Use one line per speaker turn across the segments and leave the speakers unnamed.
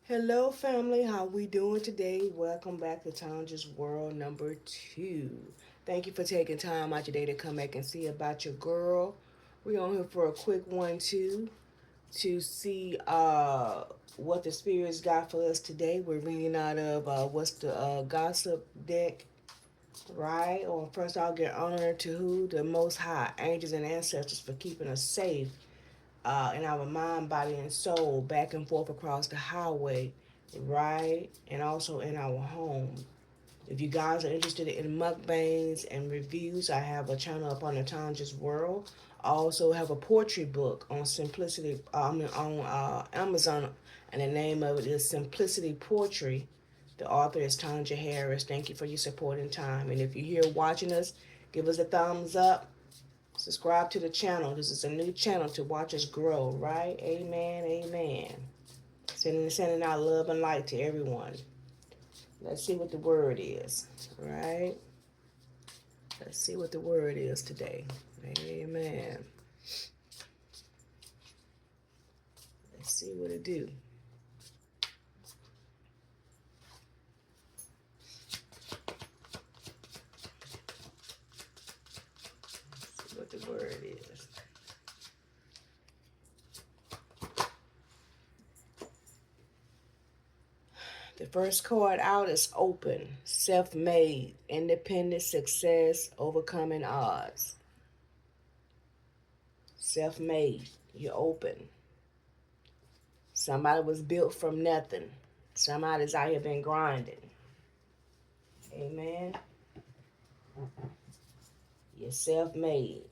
Hello, family. How we doing today? Welcome back to Tanja's World number 2. Thank you for taking time out your day to come back and see about your girl. We're on here for a quick one, too, to see what the spirits got for us today. We're reading out of what's the gossip deck, right? Or first, I'll get honor to who? The Most High, angels and ancestors for keeping us safe in our mind, body, and soul, back and forth across the highway, right? And also in our home. If you guys are interested in mukbangs and reviews, I have a channel up on the Tanja's World. I also have a poetry book on Simplicity, on Amazon, and the name of it is Simplicity Poetry. The author is Tanja Harris. Thank you for your support and time. And if you're here watching us, give us a thumbs up. Subscribe to the channel. This is a new channel to watch us grow, right? Amen, amen. Sending out love and light to everyone. Let's see what the word is, right? Let's see what the word is today. Amen. Let's see what it do. Let's see what the word is. The first card out is open, self-made, independent success, overcoming odds. Self-made, you're open. Somebody was built from nothing. Somebody's out here been grinding. Amen. You're self-made.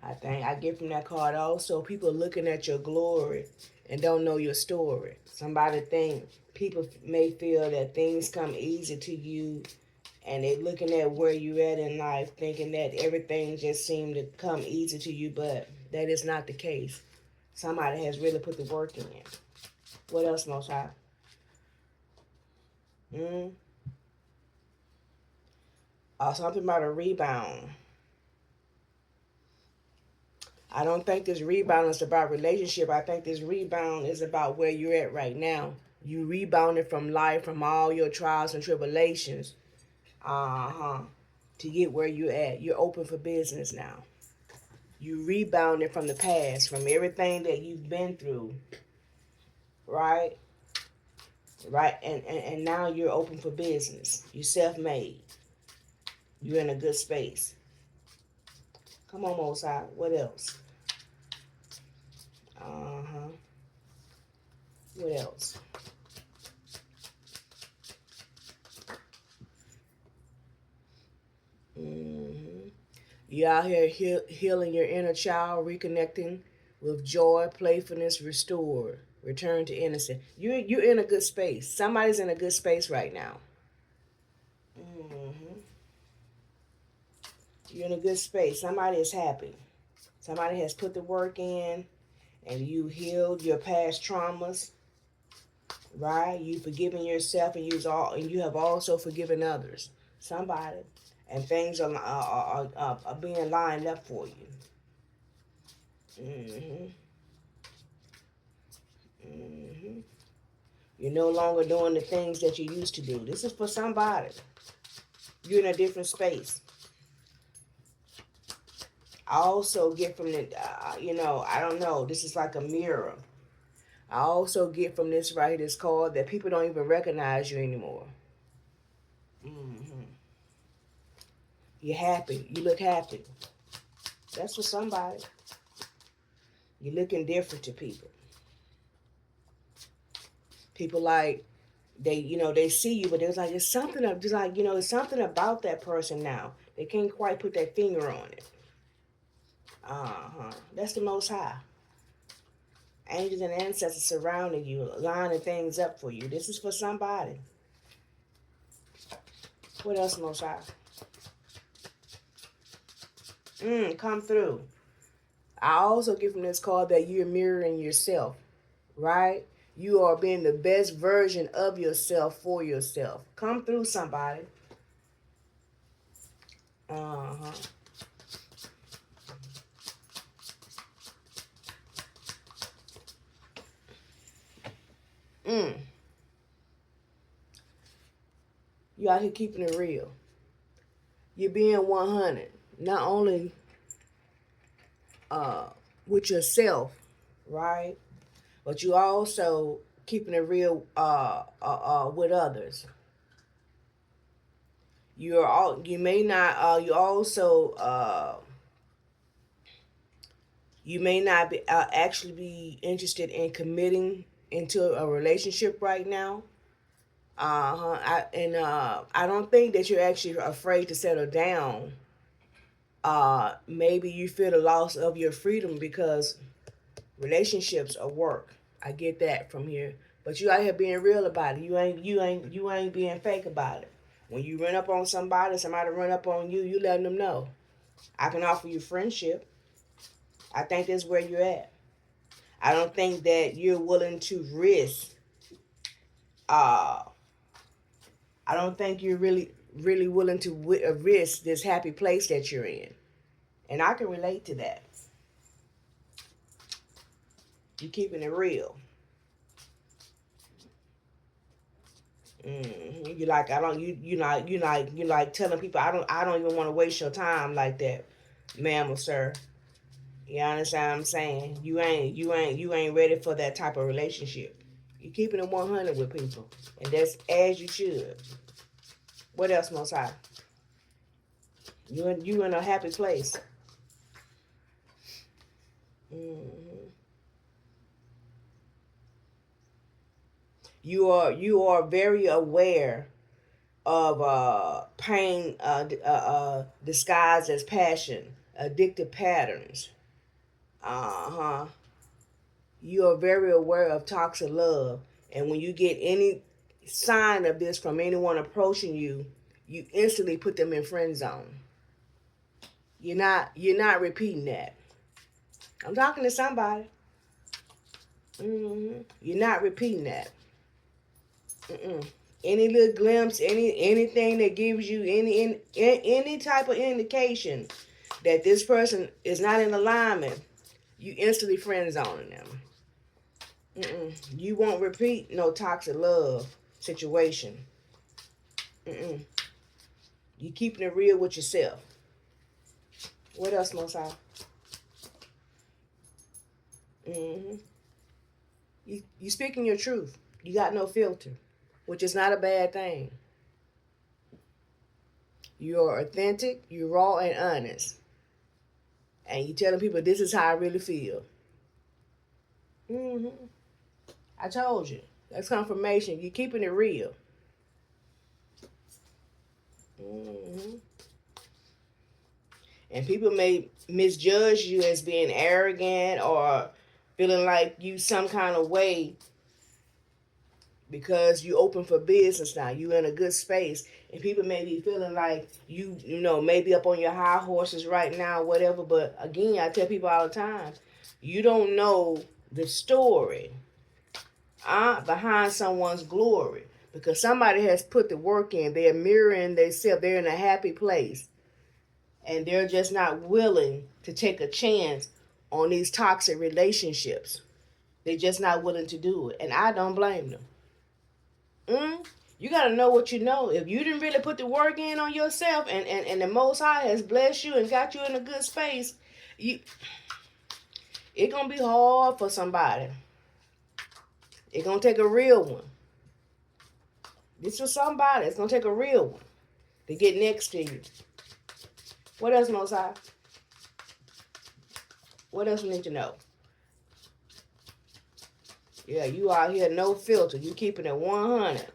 I think I get from that card also people looking at your glory and don't know your story. Somebody think people may feel that things come easy to you and they're looking at where you at in life thinking that everything just seemed to come easy to you, but that is not the case. Somebody has really put the work in. What else, Most High? Something about a rebound. I don't think this rebound is about relationship. I think this rebound is about where you're at right now. You rebounded from life, from all your trials and tribulations. To get where you're at. You're open for business now. You rebounded from the past, from everything that you've been through. Right? Right? And now you're open for business. You're self-made. You're in a good space. Come on, Most High. What else? What else? You out here healing your inner child, reconnecting with joy, playfulness, restored, return to innocence. You're in a good space. Somebody's in a good space right now. You're in a good space. Somebody is happy. Somebody has put the work in, and you healed your past traumas. Right? You've forgiven yourself, and you have also forgiven others. Somebody, and things are being lined up for you. You're no longer doing the things that you used to do. This is for somebody. You're in a different space. I also get from the, I don't know. This is like a mirror. I also get from this right here, this card, that people don't even recognize you anymore. You're happy. You look happy. That's for somebody. You're looking different to people. People like, they see you, but there's like, it's something of, just like, it's something about that person now. They can't quite put that finger on it. That's the Most High. Angels and ancestors surrounding you, lining things up for you. This is for somebody. What else, Most High? Come through. I also get from this card that you're mirroring yourself, right? You are being the best version of yourself for yourself. Come through, somebody. Uh-huh. Mm. You out here keeping it real. You're being 100. Not only uh, with yourself, right? But you also keeping it real with others. You're all you may not you also you may not be actually be interested in committing into a relationship right now. I don't think that you're actually afraid to settle down. Maybe you feel the loss of your freedom because relationships are work. I get that from here. But you out here being real about it. You ain't being fake about it. When you run up on somebody, somebody run up on you, you letting them know. I can offer you friendship. I think that's where you're at. I don't think that you're willing to risk. Uh, I don't think you're really willing to risk this happy place that you're in, and I can relate to that. You keeping it real. You like I don't you like telling people I don't even want to waste your time like that, ma'am or sir. You understand what I'm saying? You ain't ready for that type of relationship. You keeping it 100 with people, and that's as you should. What else, Most High? You in a happy place. hmm You are very aware of pain disguised as passion, addictive patterns. Uh-huh. You are very aware of toxic love. And when you get any sign of this from anyone approaching you, you instantly put them in friend zone. You're not repeating that. I'm talking to somebody. You're not repeating that. Mm-mm. Any little glimpse, anything that gives you any type of indication that this person is not in alignment, you instantly friend zoning them. You won't repeat no toxic love situation. Mm-mm. You keeping it real with yourself. What else, Mosai? Mm-hmm. You speaking your truth. You got no filter, which is not a bad thing. You're authentic. You're raw and honest, and you telling people this is how I really feel. Mm-hmm. I told you. That's confirmation. You're keeping it real. Mm-hmm. And people may misjudge you as being arrogant or feeling like you some kind of way because you open for business now. You in a good space. And people may be feeling like you maybe up on your high horses right now, whatever. But again, I tell people all the time, you don't know the story behind someone's glory. Because somebody has put the work in. They're mirroring themselves. They're in a happy place. And they're just not willing to take a chance on these toxic relationships. They're just not willing to do it. And I don't blame them. You got to know what you know. If you didn't really put the work in on yourself and the Most High has blessed you and got you in a good space, it's going to be hard for somebody. It's going to take a real one. This is somebody. It's going to take a real one to get next to you. What else, Most High? What else we need to know? Yeah, you out here no filter. You keeping it 100.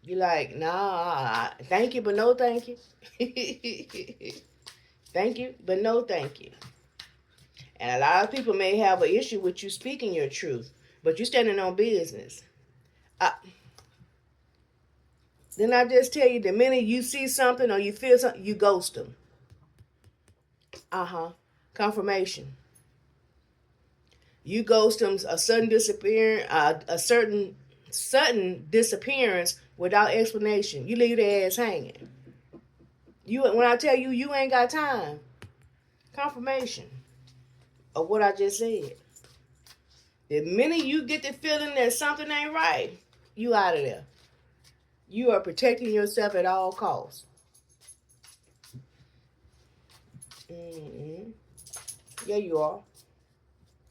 You like, nah, thank you, but no thank you. Thank you, but no thank you. And a lot of people may have an issue with you speaking your truth, but you standing on business. Uh, then I just tell you, the minute you see something or you feel something, you ghost them. Confirmation. You ghost them a sudden disappearance, a certain sudden disappearance without explanation. You leave their ass hanging. You when I tell you you ain't got time, confirmation of what I just said. The minute you get the feeling that something ain't right, you out of there. You are protecting yourself at all costs. Mm-hmm. Yeah, you are.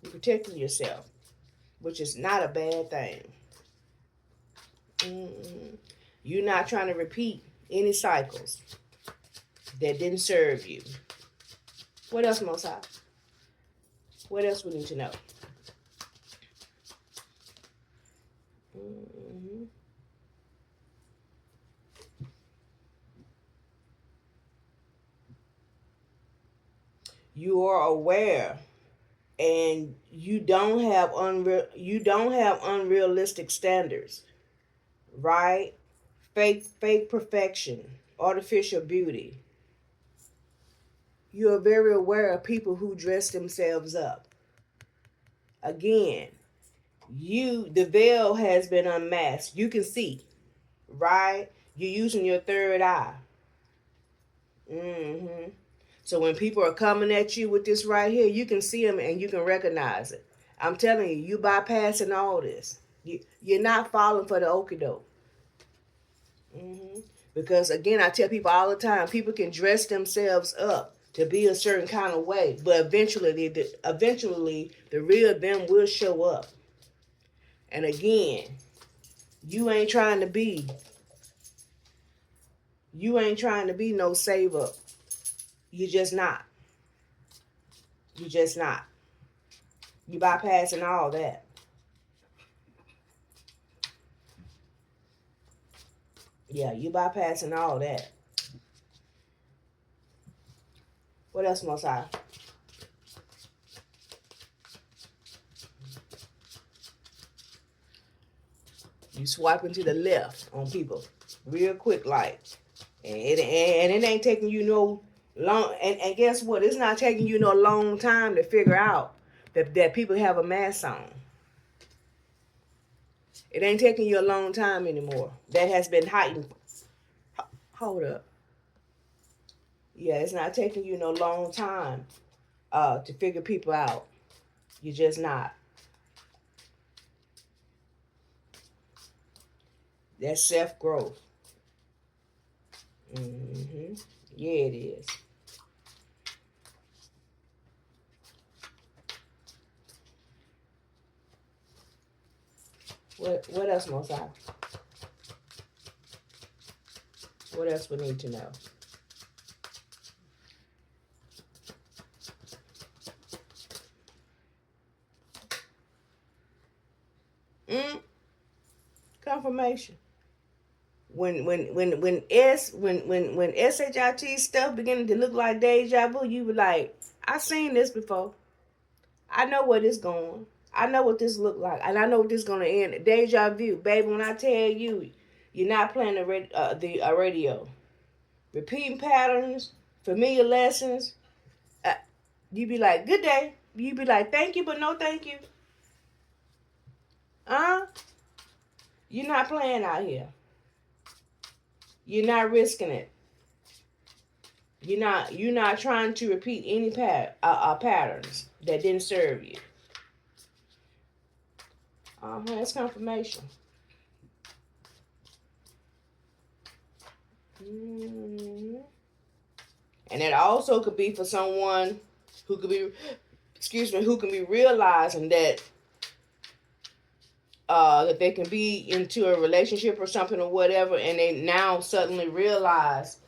You're protecting yourself, which is not a bad thing. Mm-hmm. You're not trying to repeat any cycles that didn't serve you. What else, Most High? What else we need to know? Mm-hmm. You are aware, and you don't have unrealistic standards, right? Fake perfection, artificial beauty. You are very aware of people who dress themselves up. Again, the veil has been unmasked. You can see, right? You're using your third eye. Mm-hmm. So when people are coming at you with this right here, you can see them and you can recognize it. I'm telling you, you bypassing all this. You're not falling for the okie doke. Mm-hmm. Because again, I tell people all the time, people can dress themselves up to be a certain kind of way, but eventually, the real them will show up. And again, you ain't trying to be, you ain't trying to be no save up. You just not. You just not. You bypassing all that. Yeah, you bypassing all that. What else, Most High? You swiping to the left on people real quick, like, and it ain't taking you no long. And guess what? It's not taking you no long time to figure out that people have a mask on. It ain't taking you a long time anymore. That has been heightened. Hold up. Yeah, it's not taking you no long time to figure people out. You're just not. That's self growth. Mm-hmm. Yeah, it is. What else, Most High? What else we need to know? Mm, confirmation. When SHIT stuff beginning to look like deja vu, you be like, I seen this before. I know where this going. I know what this look like, and I know what this gonna end. Deja vu, baby. When I tell you, you're not playing the radio. Repeating patterns, familiar lessons. Uh, you be like, good day. You be like, thank you, but no thank you. You're not playing out here. You're not risking it. You're not trying to repeat any patterns that didn't serve you. That's confirmation. Mm-hmm. And it also could be for someone who could be, who can be realizing that they can be into a relationship or something or whatever, and they now suddenly realize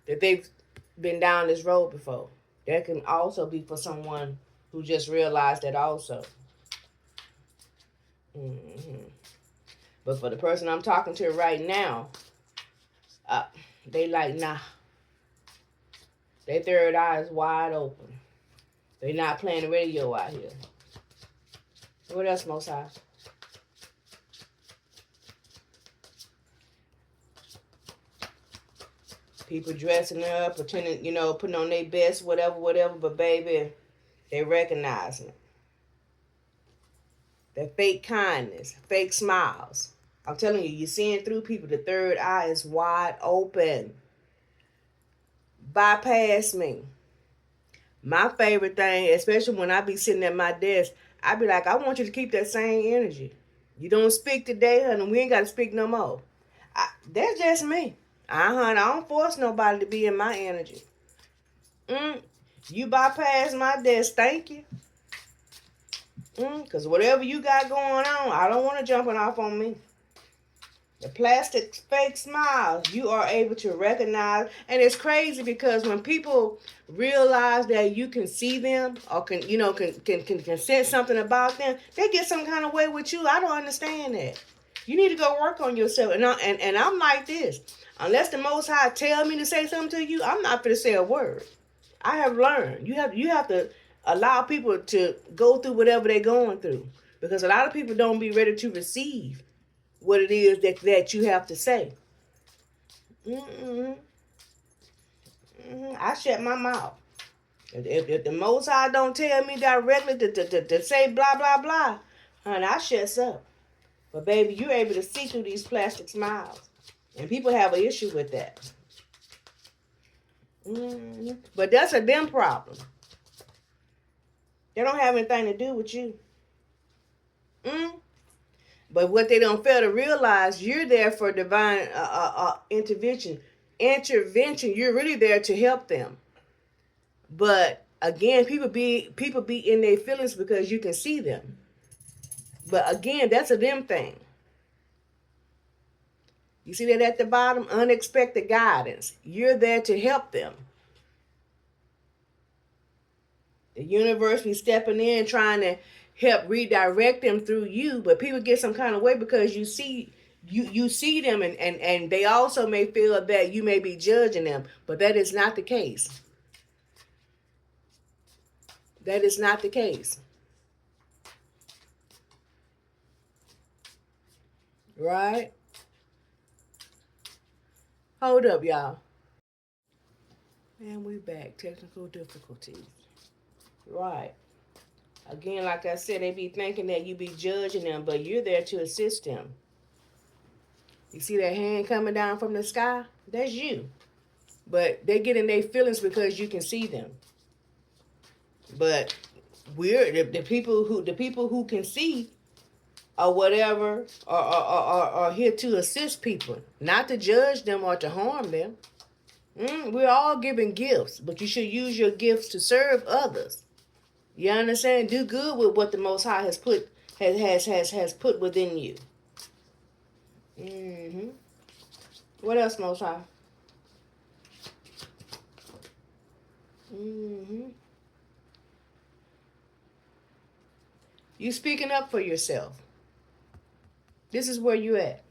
that they've been down this road before. That can also be for someone who just realized that also. Mm-hmm. But for the person I'm talking to right now, they like, nah. Their third eye is wide open. They not playing the radio out here. What else, Most High? People dressing up, pretending, putting on their best, whatever, but baby, they recognizing it. That fake kindness, fake smiles. I'm telling you, you're seeing through people. The third eye is wide open. Bypass me. My favorite thing, especially when I be sitting at my desk, I be like, I want you to keep that same energy. You don't speak today, honey. We ain't got to speak no more. That's just me. I don't force nobody to be in my energy. Mm, you bypass my desk, thank you. Because whatever you got going on, I don't want to jumping off on me. The plastic fake smiles, you are able to recognize. And it's crazy because when people realize that you can see them or can sense something about them, they get some kind of way with you. I don't understand that. You need to go work on yourself. And I'm like this. Unless the Most High tell me to say something to you, I'm not going to say a word. I have learned. You have to allow people to go through whatever they're going through. Because a lot of people don't be ready to receive what it is that you have to say. Mm-mm. I shut my mouth. If the Most High don't tell me directly to say blah, blah, blah, honey, I shuts up. But baby, you're able to see through these plastic smiles. And people have an issue with that. But that's a them problem. They don't have anything to do with you. But what they don't fail to realize, you're there for divine intervention. You're really there to help them. But again, people be in their feelings because you can see them. But again, that's a them thing. You see that at the bottom? Unexpected guidance. You're there to help them. The universe be stepping in trying to help redirect them through you, but people get some kind of way because you see them, and they also may feel that you may be judging them, but that is not the case. That is not the case. Right? Hold up, y'all. And we back. Technical difficulties. Right. Again, like I said, they be thinking that you be judging them, but you're there to assist them. You see that hand coming down from the sky? That's you. But they get in their feelings because you can see them. But we're the people who can see or whatever are here to assist people, not to judge them or to harm them. We're all given gifts, but you should use your gifts to serve others. You understand? Do good with what the Most High has put within you. What else, Most High? You speaking up for yourself. This is where you at.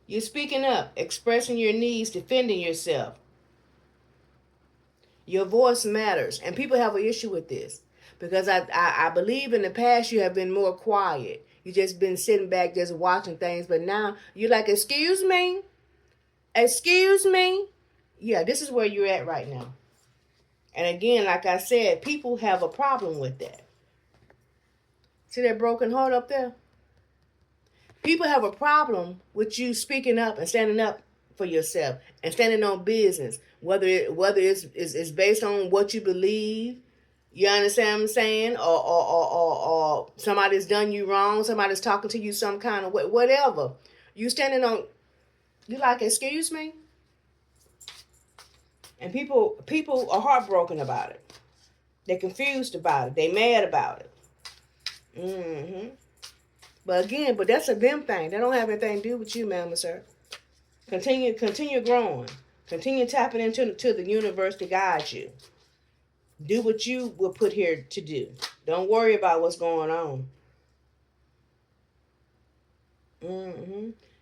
You're speaking up, expressing your needs, defending yourself. Your voice matters, and people have an issue with this because I believe in the past you have been more quiet. You just been sitting back just watching things, but now you're like, excuse me, excuse me. Yeah, this is where you're at right now. And again, like I said, people have a problem with that. See that broken heart up there? People have a problem with you speaking up and standing up for yourself and standing on business, whether it's based on what you believe. You understand what I'm saying? Or somebody's done you wrong, somebody's talking to you some kind of way, whatever. You standing on, you like, excuse me? And people are heartbroken about it. They're confused about it. They're mad about it. But again, that's a them thing. They don't have anything to do with you, ma'am and sir. Continue growing. Continue tapping into the universe to guide you. Do what you were put here to do. Don't worry about what's going on.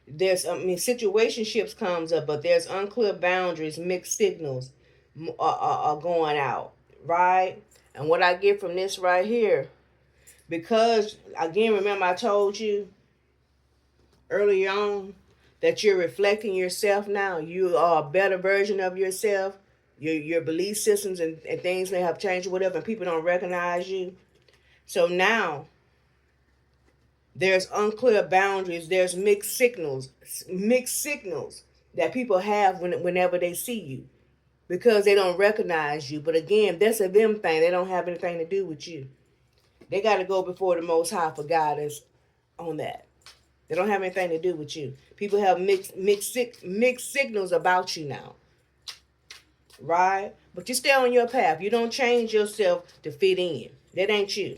There's, situationships comes up, but there's unclear boundaries, mixed signals are going out, right? And what I get from this right here, because, again, remember I told you earlier on that you're reflecting yourself now. You are a better version of yourself. Your belief systems and things may have changed or whatever, and people don't recognize you. So now, There's unclear boundaries. There's mixed signals that people have whenever they see you because they don't recognize you. But again, that's a them thing. They don't have anything to do with you. They got to go before the Most High for guidance on that. They don't have anything to do with you. People have mixed signals about you now, right? But you stay on your path. You don't change yourself to fit in. That ain't you.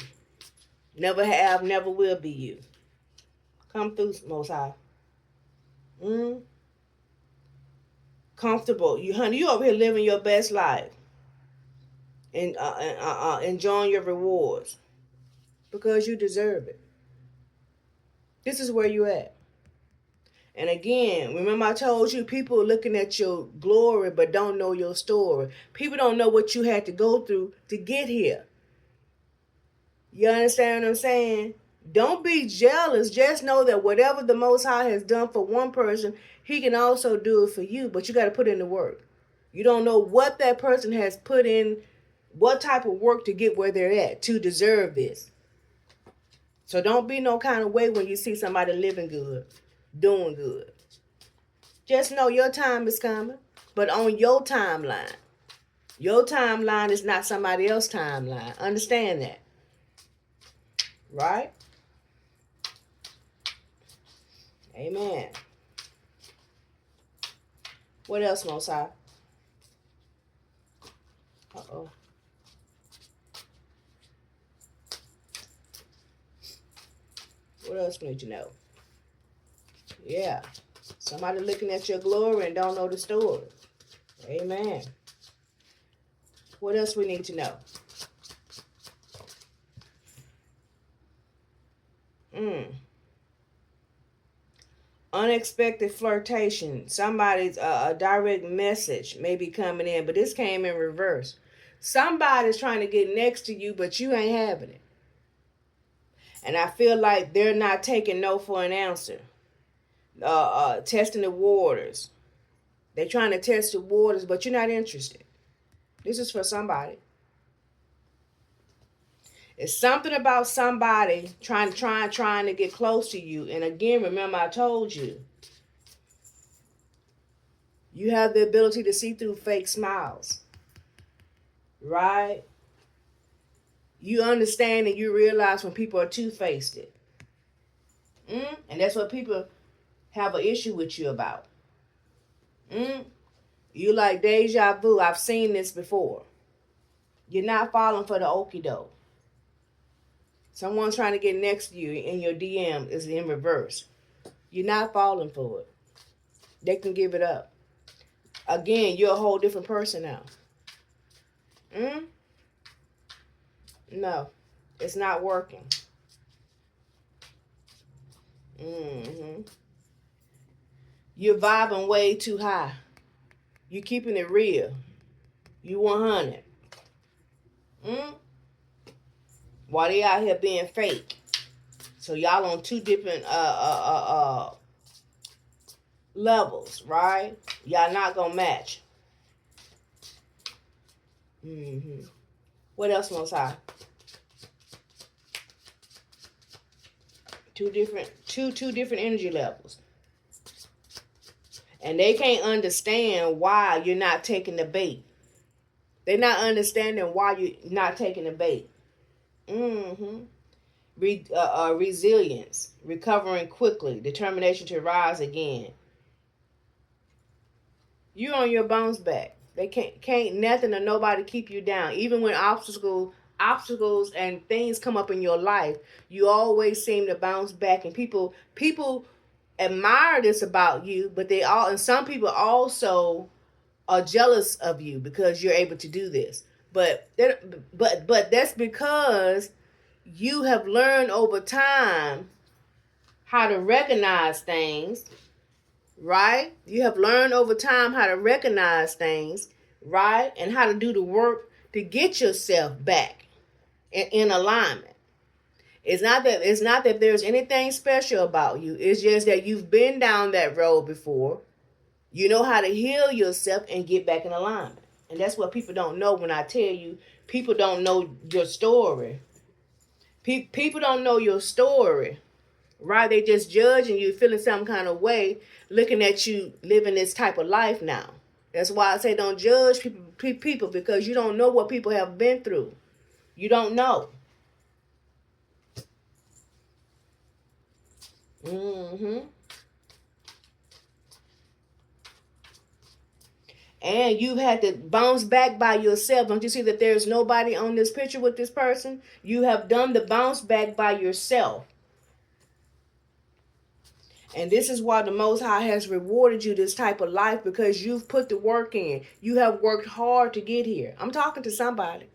Never have, never will be you. Come through, Most High. Mm? Comfortable. You, honey, you over here living your best life and enjoying your rewards because you deserve it. This is where you at. And again, remember I told you people are looking at your glory but don't know your story. People don't know what you had to go through to get here. You understand what I'm saying? Don't be jealous. Just know that whatever the Most High has done for one person, He can also do it for you. But you got to put in the work. You don't know what that person has put in, what type of work to get where they're at to deserve this. So don't be no kind of way when you see somebody living good, doing good. Just know your time is coming, but on your timeline. Your timeline is not somebody else's timeline. Understand that. Right? Amen. What else, Most High? Uh-oh. What else we need to know? Yeah. Somebody looking at your glory and don't know the story. Amen. What else we need to know? Unexpected flirtation. Somebody's a direct message may be coming in, but this came in reverse. Somebody's trying to get next to you, but you ain't having it. And I feel like they're not taking no for an answer. Testing the waters. They're trying to test the waters, but you're not interested. This is for somebody. It's something about somebody trying to get close to you. And again, remember I told you, you have the ability to see through fake smiles. Right? You understand and you realize when people are two-faced. And that's what people have an issue with you about. You like deja vu. I've seen this before. You're not falling for the okie doke. Someone's trying to get next to you in your DM is in reverse. You're not falling for it. They can give it up. Again, you're a whole different person now. No, it's not working. You're vibing way too high. You're keeping it real. You 100. While they out here being fake. So y'all on two different levels, right? Y'all not gonna match. What else, Most High? Two different energy levels. And they can't understand why you're not taking the bait. They're not understanding why you're not taking the bait. Resilience, recovering quickly, determination to rise again. You're on your bounce back. They can't nothing or nobody keep you down. Even when obstacles and things come up in your life, you always seem to bounce back. And people admire this about you, but and some people also are jealous of you because you're able to do this. But that's because you have learned over time how to recognize things, right? You have learned over time how to recognize things, right? And how to do the work to get yourself back in alignment. It's not that there's anything special about you. It's just that you've been down that road before. You know how to heal yourself and get back in alignment. And that's what people don't know when I tell you people don't know your story. People don't know your story right? They just judging you, feeling some kind of way, looking at you living this type of life now. That's why I say don't judge people because you don't know what people have been through. You don't know. Mm-hmm. And you've had to bounce back by yourself. Don't you see that there's nobody on this picture with this person? You have done the bounce back by yourself. And this is why the Most High has rewarded you this type of life because you've put the work in. You have worked hard to get here. I'm talking to somebody.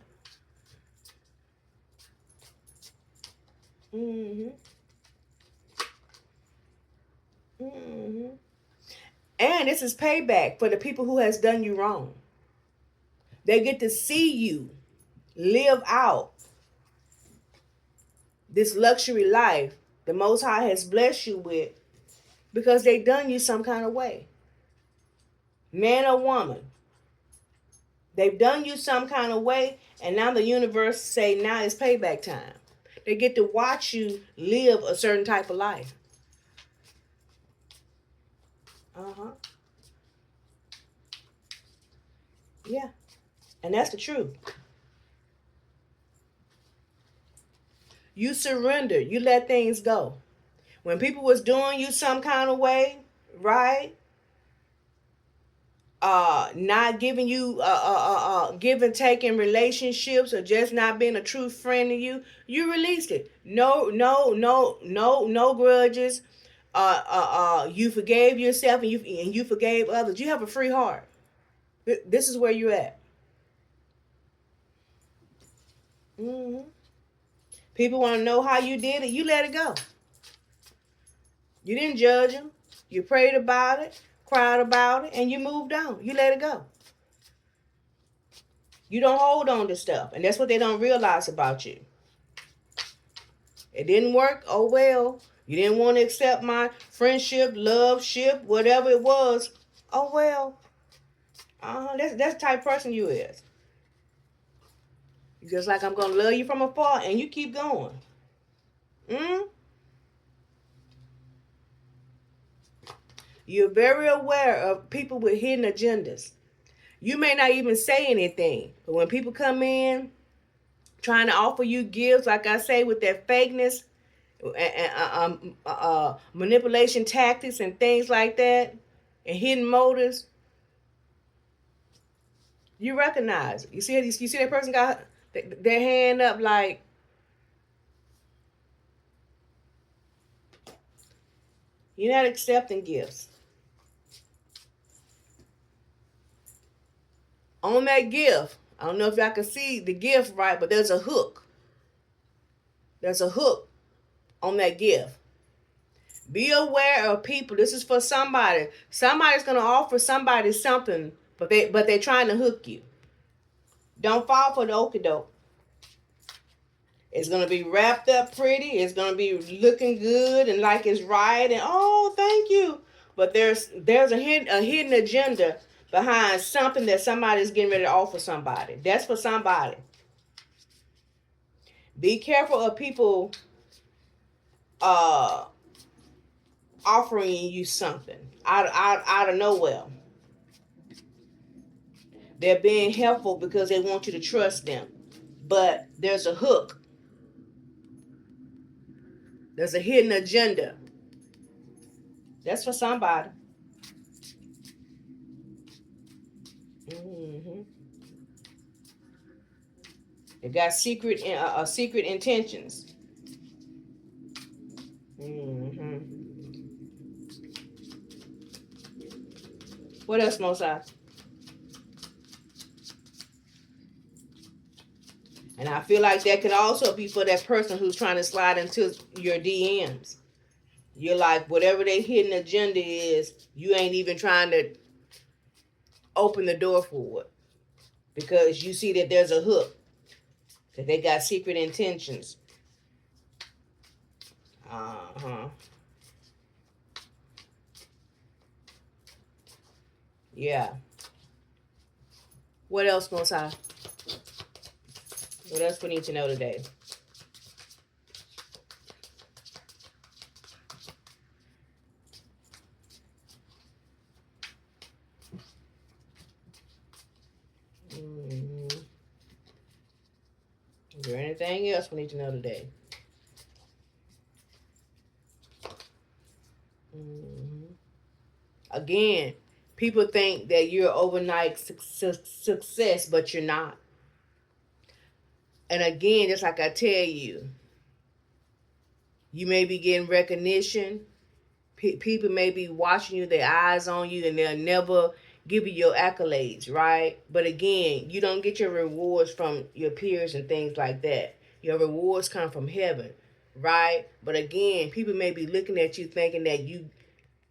Mm-hmm. Mm-hmm. And this is payback for the people who has done you wrong. They get to see you live out this luxury life the Most High has blessed you with because they done you some kind of way. Man or woman. They've done you some kind of way, and now the universe say now it's payback time. They get to watch you live a certain type of life. Uh-huh. Yeah. And that's the truth. You surrender. You let things go. When people was doing you some kind of way, right? Not giving you give and take in relationships or just not being a true friend to you, you released it. No grudges. You forgave yourself and you forgave others. You have a free heart. This is where you're at. Mm-hmm. People want to know how you did it. You let it go. You didn't judge them. You prayed about it, cried about it, and you moved on. You let it go. You don't hold on to stuff. And that's what they don't realize about you. It didn't work. Oh, well. You didn't want to accept my friendship, love, ship, whatever it was. Oh, well. That's the type of person you is. Just like I'm going to love you from afar, and you keep going. You're very aware of people with hidden agendas. You may not even say anything, but when people come in trying to offer you gifts, like I say, with that fakeness and manipulation tactics and things like that, and hidden motives, you recognize it. You see that person got their hand up like, you're not accepting gifts. On that gift, I don't know if y'all can see the gift right, but there's a hook. There's a hook on that gift. Be aware of people. This is for somebody. Somebody's gonna offer somebody something, but they're trying to hook you. Don't fall for the okie doke. It's gonna be wrapped up pretty. It's gonna be looking good and like it's right. And oh, thank you. But there's a hidden agenda behind something that somebody's getting ready to offer somebody. That's for somebody. Be careful of people uh offering you something out of nowhere. They're being helpful because they want you to trust them. But there's a hook. There's a hidden agenda. That's for somebody. Mm-hmm. They got secret intentions. Mm-hmm. What else, Mosai? And I feel like that could also be for that person who's trying to slide into your DMs. You're like, whatever their hidden agenda is, you ain't even trying to open the door for it. Because you see that there's a hook. That they got secret intentions. Uh-huh. Yeah. What else, Mosai? What else we need to know today? Is there anything else we need to know today? Mm-hmm. Again, people think that you're overnight success, but you're not. And again, just like I tell you, you may be getting recognition. People may be watching you, their eyes on you, and they'll never give you your accolades, right? But again, you don't get your rewards from your peers and things like that. Your rewards come from heaven, right? But again, people may be looking at you thinking that you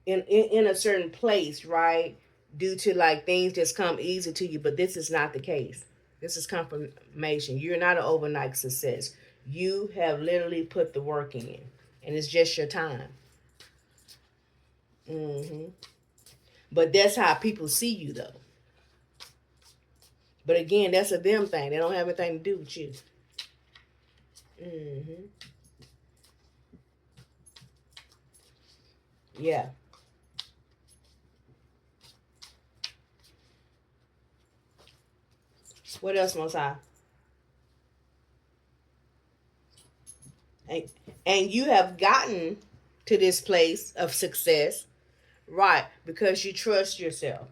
in a certain place, right? Due to like things just come easy to you, but this is not the case. This is confirmation. You're not an overnight success. You have literally put the work in, and it's just your time. Hmm. But that's how people see you, though. But again, that's a them thing. They don't have anything to do with you. Hmm. Yeah. What else, Most High? And, and you have gotten to this place of success, right? Because you trust yourself.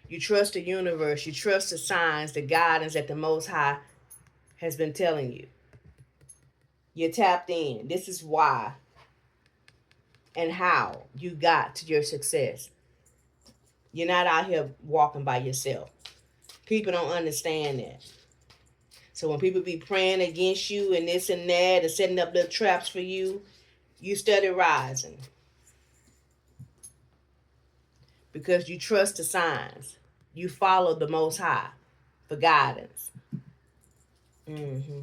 You trust the universe. You trust the signs, the guidance that the Most High has been telling you. You're tapped in. This is why and how you got to your success. You're not out here walking by yourself. People don't understand that. So when people be praying against you and this and that and setting up little traps for you, you study rising because you trust the signs. You follow the Most High for guidance. Mm-hmm.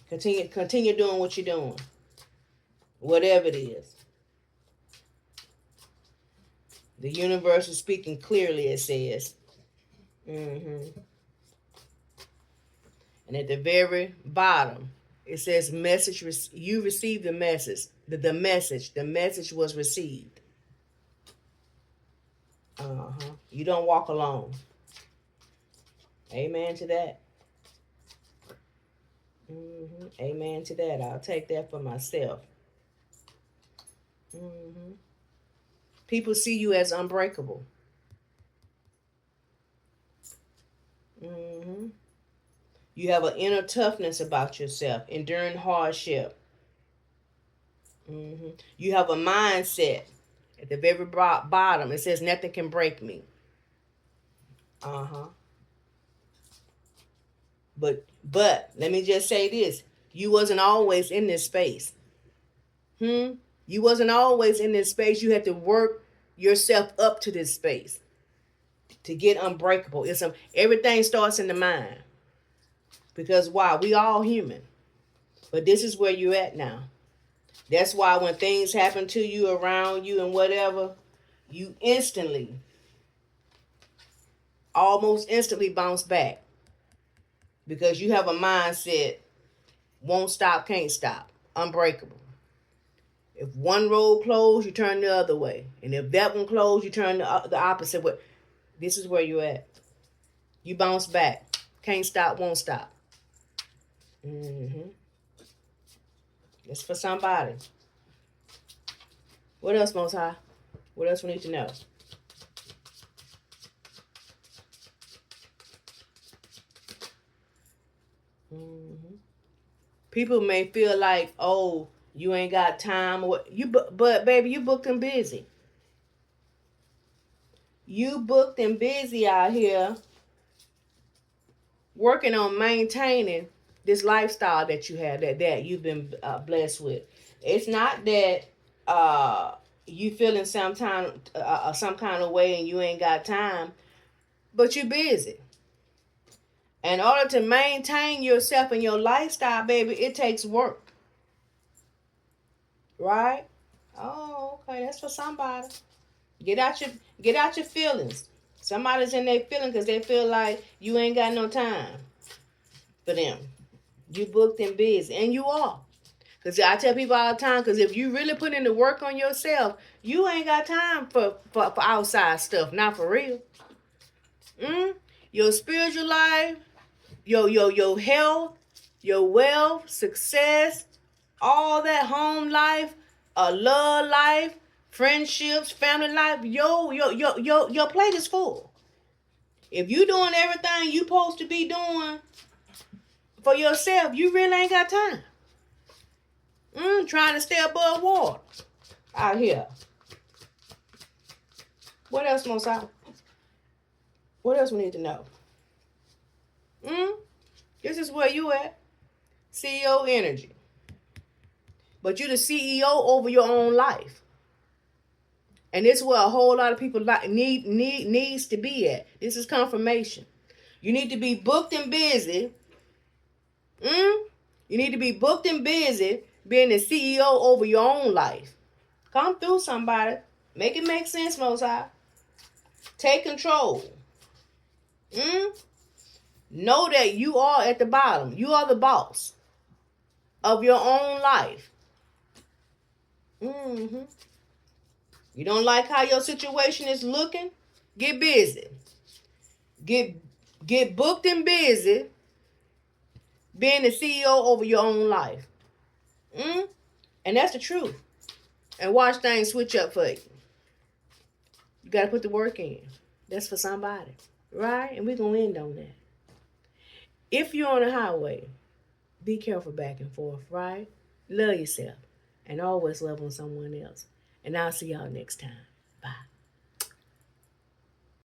Continue doing what you're doing, whatever it is. The universe is speaking clearly, it says. Mm-hmm. And at the very bottom, it says, "Message. You received the message. The message was received." You don't walk alone. Amen to that. Amen to that. I'll take that for myself. Mm-hmm. People see you as unbreakable. Mm-hmm. You have an inner toughness about yourself, enduring hardship. Mm-hmm. You have a mindset. At the very bottom, it says, "Nothing can break me." Uh-huh. But let me just say this. You wasn't always in this space. You wasn't always in this space. You had to work yourself up to this space to get unbreakable. Everything starts in the mind. Because why? We all human. But this is where you're at now. That's why when things happen to you, around you, and whatever, you almost instantly bounce back. Because you have a mindset, won't stop, can't stop, unbreakable. If one road closed, you turn the other way. And if that one closed, you turn the opposite way. This is where you're at. You bounce back. Can't stop, won't stop. Mm-hmm. It's for somebody. What else, Most High? What else we need to know? Mm-hmm. People may feel like, oh, you ain't got time. But baby, you booked and busy. You booked and busy out here working on maintaining this lifestyle that you have, that you've been blessed with. It's not that you feeling some kind of way and you ain't got time, but you're busy. In order to maintain yourself and your lifestyle, baby, it takes work, right? Oh, okay, that's for somebody. Get out your feelings. Somebody's in their feeling because they feel like you ain't got no time for them. You booked and busy, and you are. Because I tell people all the time, because if you really put in the work on yourself, you ain't got time for outside stuff. Not for real. Your spiritual life, your health, your wealth, success, all that home life, love life, friendships, family life, your plate is full. If you doing everything you supposed to be doing for yourself, you really ain't got time. Trying to stay above water out here. What else, Mosai? What else we need to know? This is where you at. CEO energy. But you're the CEO over your own life. And this is where a whole lot of people needs to be at. This is confirmation. You need to be booked and busy. You need to be booked and busy being the CEO over your own life. Come through, somebody. Make it make sense, Most High. Take control. Know that you are at the bottom. You are the boss of your own life. You don't like how your situation is looking? Get busy. Get booked and busy being the CEO over your own life. And that's the truth. And watch things switch up for you. You got to put the work in. That's for somebody. Right? And we're going to end on that. If you're on the highway, be careful back and forth, right? Love yourself. And always love on someone else. And I'll see y'all next time. Bye.